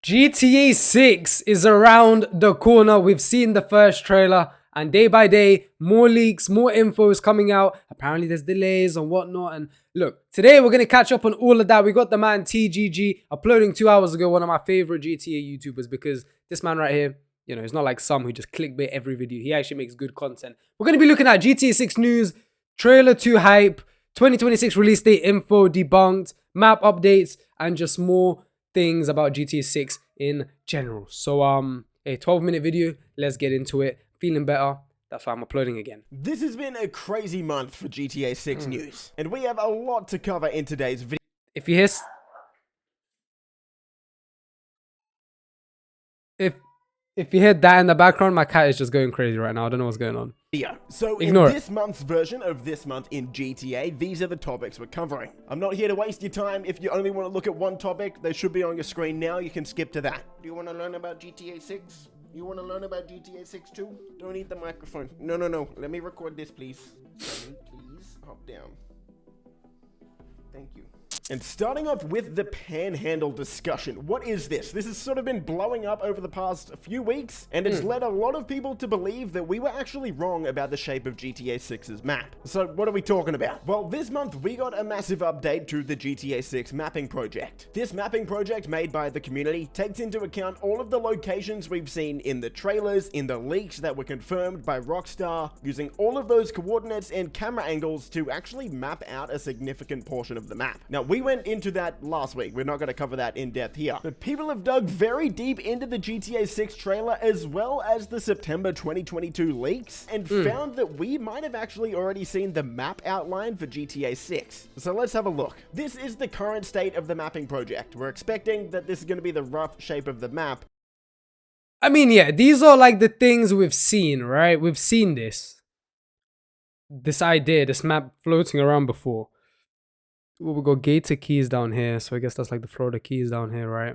GTA 6 is around the corner. We've seen the first trailer, and day by day, more leaks, more info is coming out. Apparently, there's delays and whatnot. And look, today we're going to catch up on all of that. We got the man TGG uploading 2 hours ago, one of my favorite GTA YouTubers, because this man right here, you know, it's not like some who just clickbait every video. He actually makes good content. We're going to be looking at GTA 6 news, trailer 2 hype, 2026 release date info, debunked, map updates, and just more things about GTA 6 in general. So a 12-minute video, let's get into it. Feeling better, that's why I'm uploading again. This has been a crazy month for GTA 6 news, and we have a lot to cover in today's video. If you hear if you hear that in the background, my cat is just going crazy right now. I don't know what's going on. So Ignore in this month's version of This Month in GTA, these are the topics we're covering. I'm not here to waste your time. If you only want to look at one topic, they should be on your screen now. You can skip to that. Do you want to learn about GTA 6? You want to learn about GTA 6 too? Don't eat the microphone. No. Let me record this, please. Please hop down. Thank you. And starting off with the panhandle discussion. What is this? This has sort of been blowing up over the past few weeks, and it's led a lot of people to believe that we were actually wrong about the shape of GTA 6's map. So what are we talking about? Well, this month we got a massive update to the GTA 6 mapping project. This mapping project made by the community takes into account all of the locations we've seen in the trailers, in the leaks that were confirmed by Rockstar, using all of those coordinates and camera angles to actually map out a significant portion of the map. Now, we went into that last week. We're not going to cover that in depth here. But people have dug very deep into the GTA 6 trailer as well as the September 2022 leaks and found that we might have actually already seen the map outline for GTA 6. So let's have a look. This is the current state of the mapping project. We're expecting that this is going to be the rough shape of the map. I mean, yeah, these are like the things we've seen, right? We've seen this idea, this map floating around before. Well, we got Gator Keys down here, so I guess that's like the Florida Keys down here, right?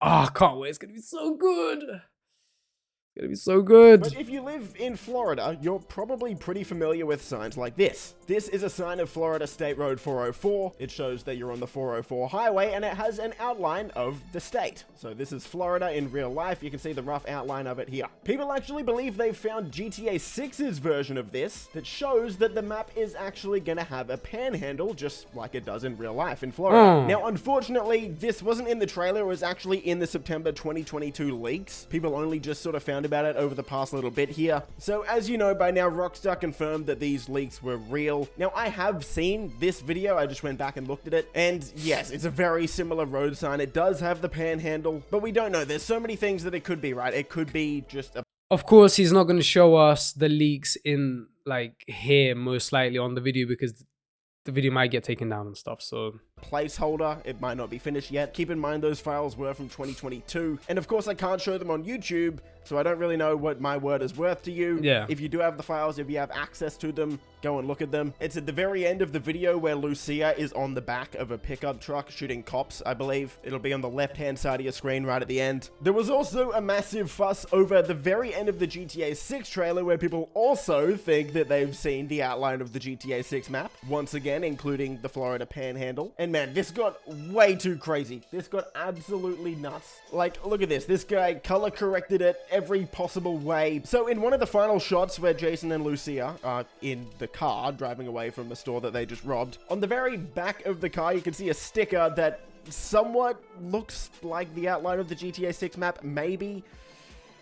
Oh, I can't wait. It's gonna be so good. It's gonna be so good. But if you live in Florida, you're probably pretty familiar with signs like this. This is a sign of Florida State Road 404. It shows that you're on the 404 highway, and it has an outline of the state. So this is Florida in real life. You can see the rough outline of it here. People actually believe they've found GTA 6's version of this that shows that the map is actually going to have a panhandle just like it does in real life in Florida. Now, unfortunately, this wasn't in the trailer. It was actually in the September 2022 leaks. People only just sort of found about it over the past little bit here. So as you know by now, Rockstar confirmed that these leaks were real. Now, I have seen this video. I just went back and looked at it. And yes, it's a very similar road sign. It does have the panhandle, but we don't know. There's so many things that it could be, right? It could be just a... Of course, he's not going to show us the leaks in like here, most likely on the video, because the video might get taken down and stuff. So placeholder, it might not be finished yet. Keep in mind those files were from 2022, and of course I can't show them on YouTube, so I don't really know what my word is worth to you. Yeah. If you do have the files, if you have access to them, go and look at them. It's at the very end of the video where Lucia is on the back of a pickup truck shooting cops, I believe. It'll be on the left-hand side of your screen right at the end. There was also a massive fuss over the very end of the GTA 6 trailer where people also think that they've seen the outline of the GTA 6 map, once again, including the Florida Panhandle. And man, this got way too crazy. This got absolutely nuts. Like, look at this. This guy color corrected it every possible way. So in one of the final shots where Jason and Lucia are in the car driving away from the store that they just robbed, on the very back of the car you can see a sticker that somewhat looks like the outline of the GTA 6 map, maybe.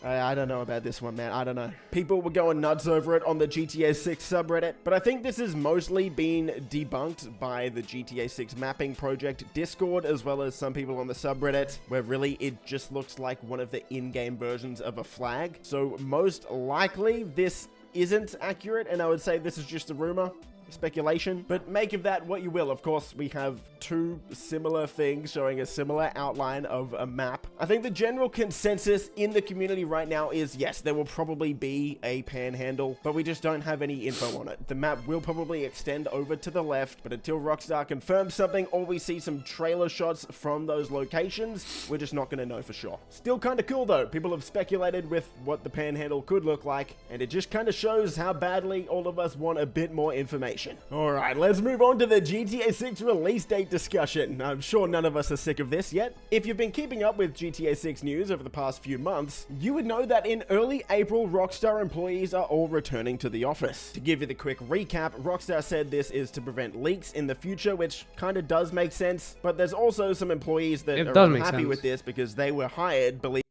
I don't know about this one, man. I don't know. People were going nuts over it on the GTA 6 subreddit, but I think this has mostly been debunked by the GTA 6 mapping project Discord, as well as some people on the subreddit, where really it just looks like one of the in-game versions of a flag. So most likely this isn't accurate, and I would say this is just a rumor. Speculation, but make of that what you will. Of course, we have two similar things showing a similar outline of a map. I think the general consensus in the community right now is yes, there will probably be a panhandle, but we just don't have any info on it. The map will probably extend over to the left, but until Rockstar confirms something or we see some trailer shots from those locations, we're just not going to know for sure. Still kind of cool though. People have speculated with what the panhandle could look like, and it just kind of shows how badly all of us want a bit more information. information. Alright, let's move on to the GTA 6 release date discussion. I'm sure none of us are sick of this yet. If you've been keeping up with GTA 6 news over the past few months, you would know that in early April, Rockstar employees are all returning to the office. To give you the quick recap, Rockstar said this is to prevent leaks in the future, which kind of does make sense, but there's also some employees that are unhappy with this because they were hired, believe.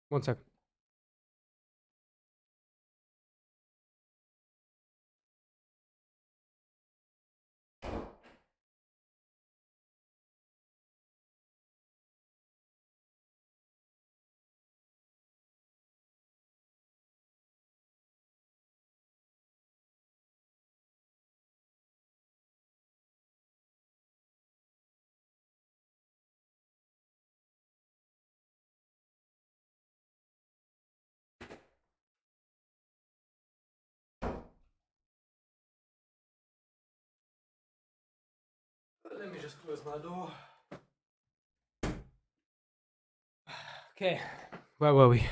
1 second. Let me just close my door. Okay, where were we?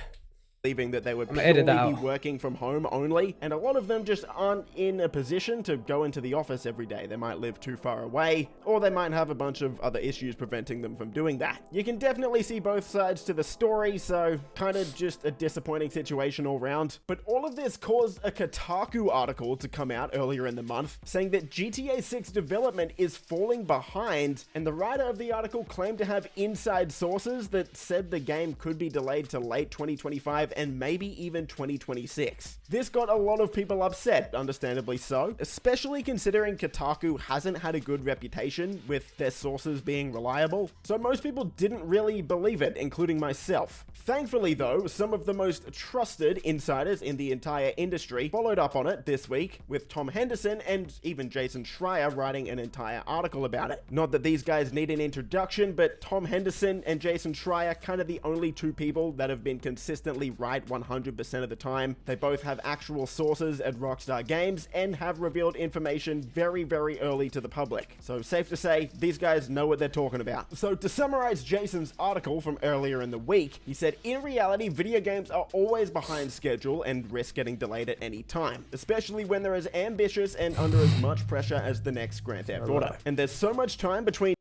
Believing that they would purely be working from home only, and a lot of them just aren't in a position to go into the office every day. They might live too far away, or they might have a bunch of other issues preventing them from doing that. You can definitely see both sides to the story, so kind of just a disappointing situation all round. But all of this caused a Kotaku article to come out earlier in the month, saying that GTA 6 development is falling behind, and the writer of the article claimed to have inside sources that said the game could be delayed to late 2025 and maybe even 2026. This got a lot of people upset, understandably so, especially considering Kotaku hasn't had a good reputation with their sources being reliable, so most people didn't really believe it, including myself. Thankfully though, some of the most trusted insiders in the entire industry followed up on it this week, with Tom Henderson and even Jason Schreier writing an entire article about it. Not that these guys need an introduction, but Tom Henderson and Jason Schreier kind of the only two people that have been consistently right 100% of the time. They both have actual sources at Rockstar Games and have revealed information very, very early to the public. So safe to say, these guys know what they're talking about. So to summarize Jason's article from earlier in the week, he said, in reality, video games are always behind schedule and risk getting delayed at any time, especially when they're as ambitious and under as much pressure as the next Grand Theft Auto. And there's so much time between...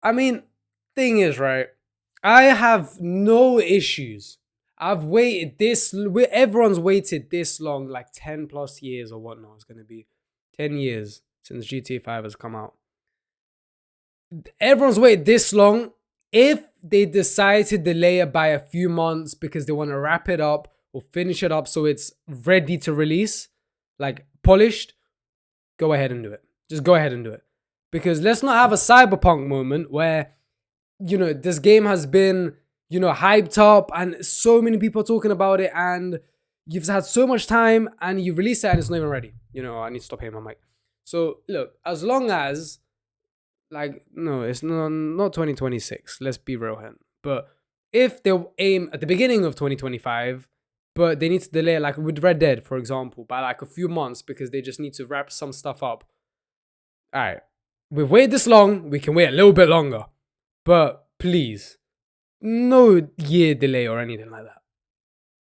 I mean, thing is, right, I have no issues. I've waited this, everyone's waited this long, like 10 plus years or whatnot. It's going to be 10 years since GTA 5 has come out. Everyone's waited this long. If they decide to delay it by a few months because they want to wrap it up or finish it up so it's ready to release, like polished, go ahead and do it. Just go ahead and do it. Because let's not have a cyberpunk moment where, you know, this game has been, you know, hyped up and so many people are talking about it and you've had so much time and you release it and it's not even ready. You know, I need to stop hitting my mic. So look, as long as, like, no, it's not 2026. Let's be real here. But if they aim at the beginning of 2025, but they need to delay, like with Red Dead, for example, by like a few months because they just need to wrap some stuff up. All right, we've waited this long. We can wait a little bit longer. But please, no year delay or anything like that.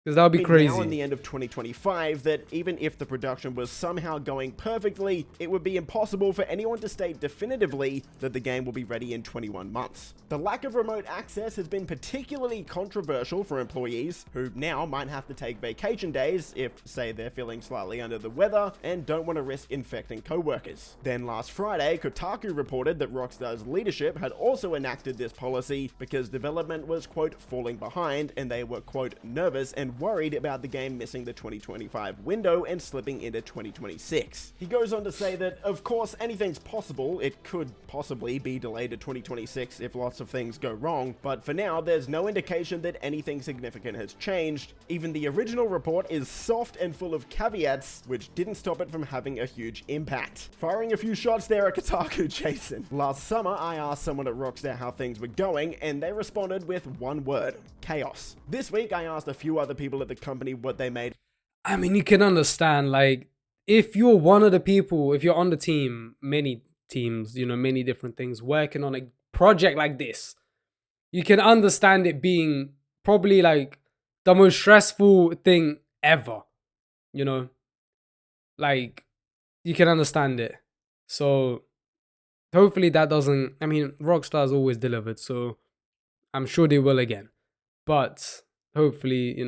Because that would be crazy. Now in the end of 2025, that even if the production was somehow going perfectly, it would be impossible for anyone to state definitively that the game will be ready in 21 months. The lack of remote access has been particularly controversial for employees who now might have to take vacation days if, say, they're feeling slightly under the weather and don't want to risk infecting co-workers. Then last Friday, Kotaku reported that Rockstar's leadership had also enacted this policy because development was, quote, falling behind and they were, quote, nervous and worried about the game missing the 2025 window and slipping into 2026. He goes on to say that, of course, anything's possible. It could possibly be delayed to 2026 if lots of things go wrong, but for now, there's no indication that anything significant has changed. Even the original report is soft and full of caveats, which didn't stop it from having a huge impact. Firing a few shots there at Kotaku, Jason. Last summer, I asked someone at Rockstar how things were going, and they responded with one word: chaos. This week, I asked a few other people at the company what they made. I mean, you can understand, like, if you're one of the people, if you're on the team, many teams, you know, many different things, working on a project like this, you can understand it being probably like the most stressful thing ever, you know? Like, you can understand it. So hopefully that doesn't. I mean, Rockstar's always delivered, so I'm sure they will again. But hopefully,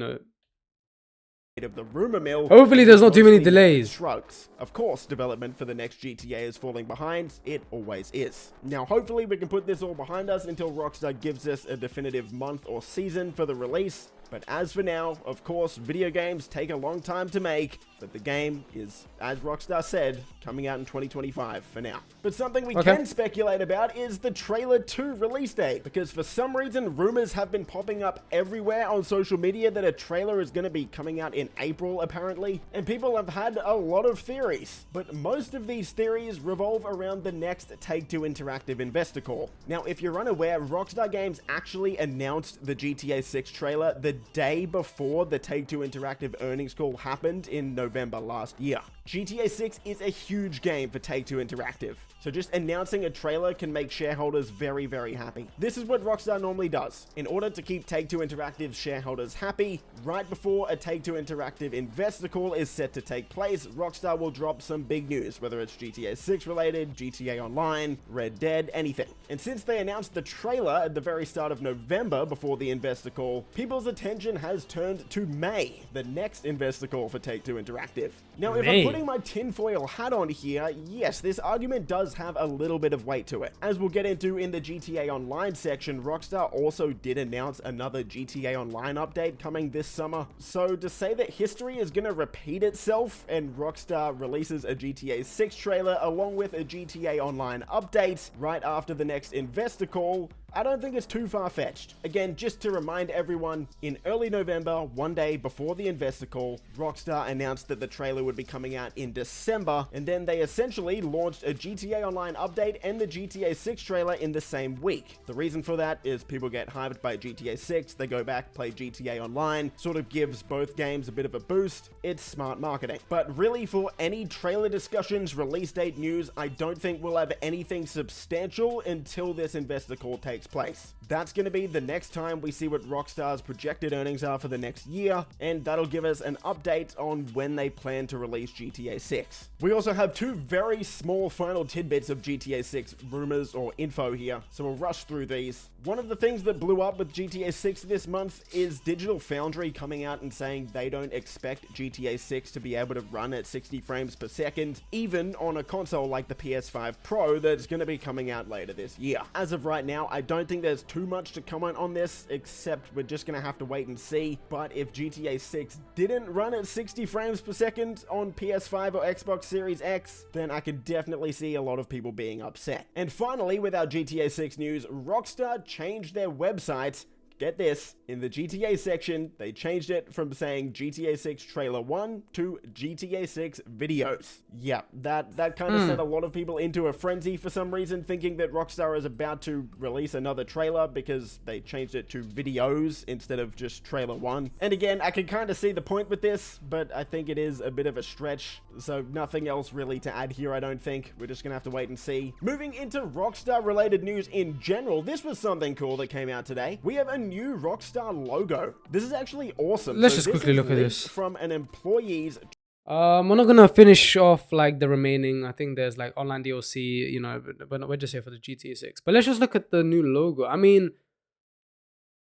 of the rumor mill. Hopefully there's not too many mostly met with delays. Shrugs. Of course, development for the next GTA is falling behind. It always is. Now, hopefully we can put this all behind us until Rockstar gives us a definitive month or season for the release. But as for now, of course, video games take a long time to make, but the game is, as Rockstar said, coming out in 2025 for now. But something we can speculate about is the Trailer 2 release date, because for some reason, rumors have been popping up everywhere on social media that a trailer is going to be coming out in April, apparently, and people have had a lot of theories. But most of these theories revolve around the next Take-Two Interactive investor call. Now, if you're unaware, Rockstar Games actually announced the GTA 6 trailer the day before the Take-Two Interactive earnings call happened in November last year. GTA 6 is a huge game for Take-Two Interactive, so just announcing a trailer can make shareholders very, very happy. This is what Rockstar normally does. In order to keep Take-Two Interactive's shareholders happy, right before a Take-Two Interactive investor call is set to take place, Rockstar will drop some big news, whether it's GTA 6 related, GTA Online, Red Dead, anything. And since they announced the trailer at the very start of November before the investor call, people's attention has turned to May, the next investor call for Take-Two Interactive. Now, if I'm putting my tinfoil hat on here, yes, this argument does have a little bit of weight to it. As we'll get into in the GTA Online section, Rockstar also did announce another GTA Online update coming this summer. So to say that history is going to repeat itself and Rockstar releases a GTA 6 trailer along with a GTA Online update right after the next investor call, I don't think it's too far-fetched. Again, just to remind everyone, in early November, one day before the investor call, Rockstar announced that the trailer would be coming out in December, and then they essentially launched a GTA Online update and the GTA 6 trailer in the same week. The reason for that is people get hyped by GTA 6, they go back, play GTA Online, sort of gives both games a bit of a boost. It's smart marketing. But really, for any trailer discussions, release date news, I don't think we'll have anything substantial until this investor call takes place. That's going to be the next time we see what Rockstar's projected earnings are for the next year, and that'll give us an update on when they plan to release GTA 6. We also have two very small final tidbits of GTA 6 rumors or info here, so we'll rush through these. One of the things that blew up with GTA 6 this month is Digital Foundry coming out and saying they don't expect GTA 6 to be able to run at 60 frames per second, even on a console like the PS5 Pro that's going to be coming out later this year. As of right now, I don't think there's too much to comment on this, except we're just going to have to wait and see. But if GTA 6 didn't run at 60 frames per second on PS5 or Xbox Series X, then I could definitely see a lot of people being upset. And finally, with our GTA 6 news, Rockstar changed their website. Get this, in the GTA section, they changed it from saying GTA 6 Trailer 1 to GTA 6 Videos. Yeah, that kind of sent a lot of people into a frenzy for some reason, thinking that Rockstar is about to release another trailer because they changed it to Videos instead of just Trailer 1. And again, I can kind of see the point with this, but I think it is a bit of a stretch, so nothing else really to add here, I don't think. We're just gonna have to wait and see. Moving into Rockstar-related news in general, this was something cool that came out today. We have a new Rockstar logo. This is actually awesome. Let's just quickly look at this. From an employee's... we're not gonna finish off like the remaining. I think there's like online DLC, but we're just here for the GTA 6. But let's just look at the new logo. I mean,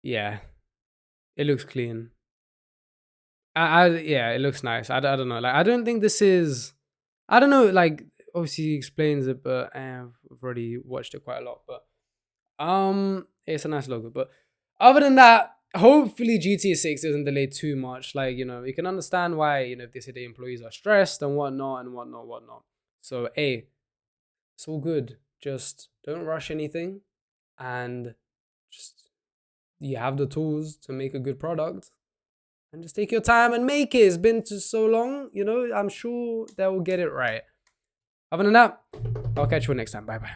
yeah, it looks clean. Yeah, it looks nice. I don't know. Like, I don't think this is. I don't know. Like, obviously he explains it, but I've already watched it quite a lot. But it's a nice logo. But other than that, hopefully GTA 6 isn't delayed too much. Like, you can understand why, if they say the employees are stressed and whatnot. So, hey, it's all good. Just don't rush anything. And just, you have the tools to make a good product. And just take your time and make it. It's been so long, I'm sure they will get it right. Other than that, I'll catch you next time. Bye-bye.